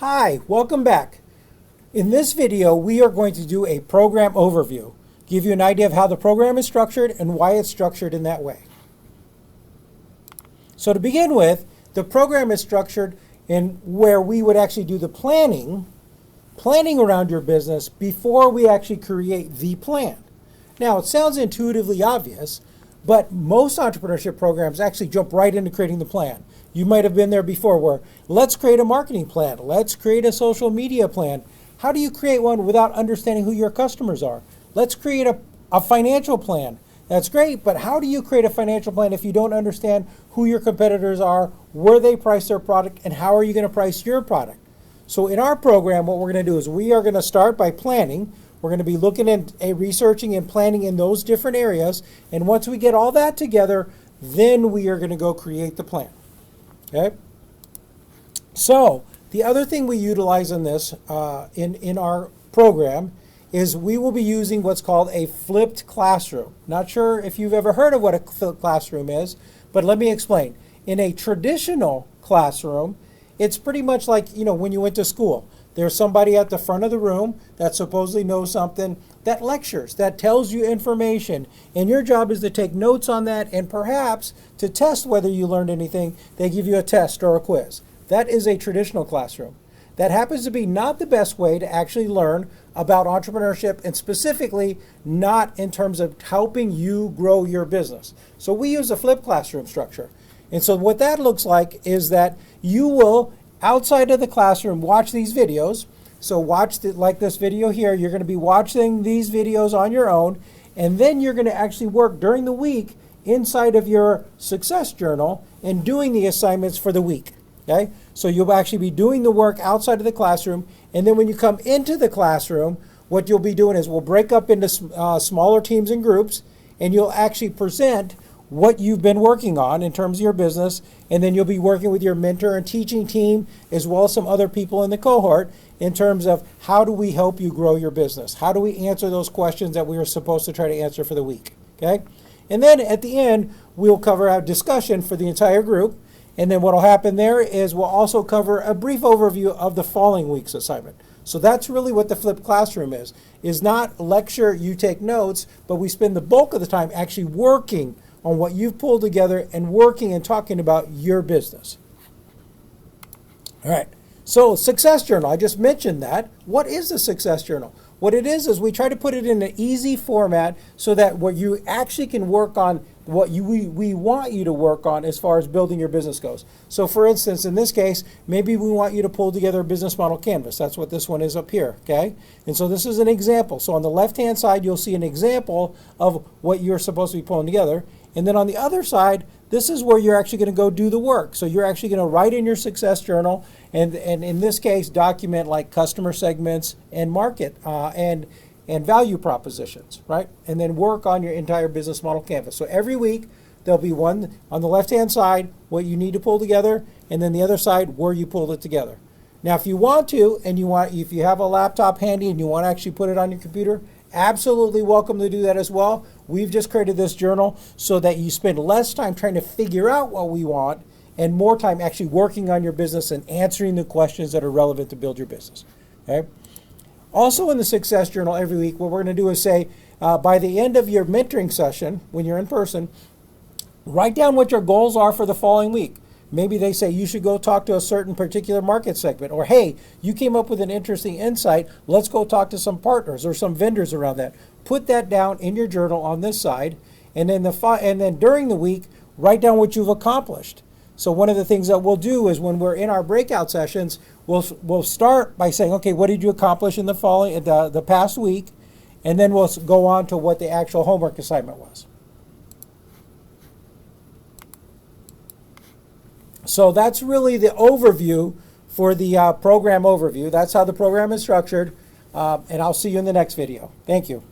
Hi, welcome back. In this video, we are going to do a program overview, give you an idea of how the program is structured and why it's structured in that way. So to begin with, the program is structured in where we would actually do the planning around your business before we actually create the plan. Now, it sounds intuitively obvious, but most entrepreneurship programs actually jump right into creating the plan. You might have been there before where let's create a marketing plan, let's create a social media plan. How do you create one without understanding who your customers are? Let's create a financial plan. That's great, but how do you create a financial plan if you don't understand who your competitors are, where they price their product, and how are you going to price your product? So in our program, what we're going to do is we are going to start by planning. We're going to be looking at researching and planning in those different areas. And once we get all that together, then we are going to go create the plan. Okay? So the other thing we utilize in this, in our program, is we will be using what's called a flipped classroom. Not sure if you've ever heard of what a flipped classroom is, but let me explain. In a traditional classroom, it's pretty much like, when you went to school. There's somebody at the front of the room that supposedly knows something, that lectures, that tells you information, and your job is to take notes on that, and perhaps to test whether you learned anything, they give you a test or a quiz. That is a traditional classroom. That happens to be not the best way to actually learn about entrepreneurship, and specifically not in terms of helping you grow your business. So we use a flipped classroom structure. And so what that looks like is that you will, outside of the classroom, watch these videos. So watch like this video here. You're going to be watching these videos on your own, and then you're going to actually work during the week inside of your success journal and doing the assignments for the week. Okay? So you'll actually be doing the work outside of the classroom, and then when you come into the classroom, what you'll be doing is we'll break up into smaller teams and groups, and you'll actually present what you've been working on in terms of your business, and then you'll be working with your mentor and teaching team as well as some other people in the cohort in terms of how do we help you grow your business? How do we answer those questions that we were supposed to try to answer for the week? Okay? And then at the end, we'll cover a discussion for the entire group, and then what will happen there is we'll also cover a brief overview of the following week's assignment. So that's really what the flipped classroom is not lecture, you take notes, but we spend the bulk of the time actually working on what you've pulled together and working and talking about your business. All right, so Success Journal, I just mentioned that. What is the Success Journal? What it is we try to put it in an easy format so that what you actually can work on what we want you to work on as far as building your business goes. So for instance, in this case, maybe we want you to pull together a business model canvas. That's what this one is up here, okay? And so this is an example. So on the left-hand side, you'll see an example of what you're supposed to be pulling together. And then on the other side, this is where you're actually going to go do the work. So you're actually going to write in your success journal, and in this case, document like customer segments and market and value propositions, right? And then work on your entire business model canvas. So every week, there'll be one on the left-hand side, what you need to pull together, and then the other side, where you pulled it together. Now, if you want to, and if you have a laptop handy and you want to actually put it on your computer, absolutely welcome to do that as well. We've just created this journal so that you spend less time trying to figure out what we want and more time actually working on your business and answering the questions that are relevant to build your business. Okay? Also in the Success Journal every week, what we're going to do is say, by the end of your mentoring session, when you're in person, write down what your goals are for the following week. Maybe they say you should go talk to a certain particular market segment, or hey, you came up with an interesting insight, let's go talk to some partners or some vendors around that. Put that down in your journal on this side, and then during the week, write down what you've accomplished. So one of the things that we'll do is when we're in our breakout sessions, we'll start by saying, okay, what did you accomplish in the past week? And then we'll go on to what the actual homework assignment was. So that's really the overview for the program overview. That's how the program is structured. And I'll see you in the next video. Thank you.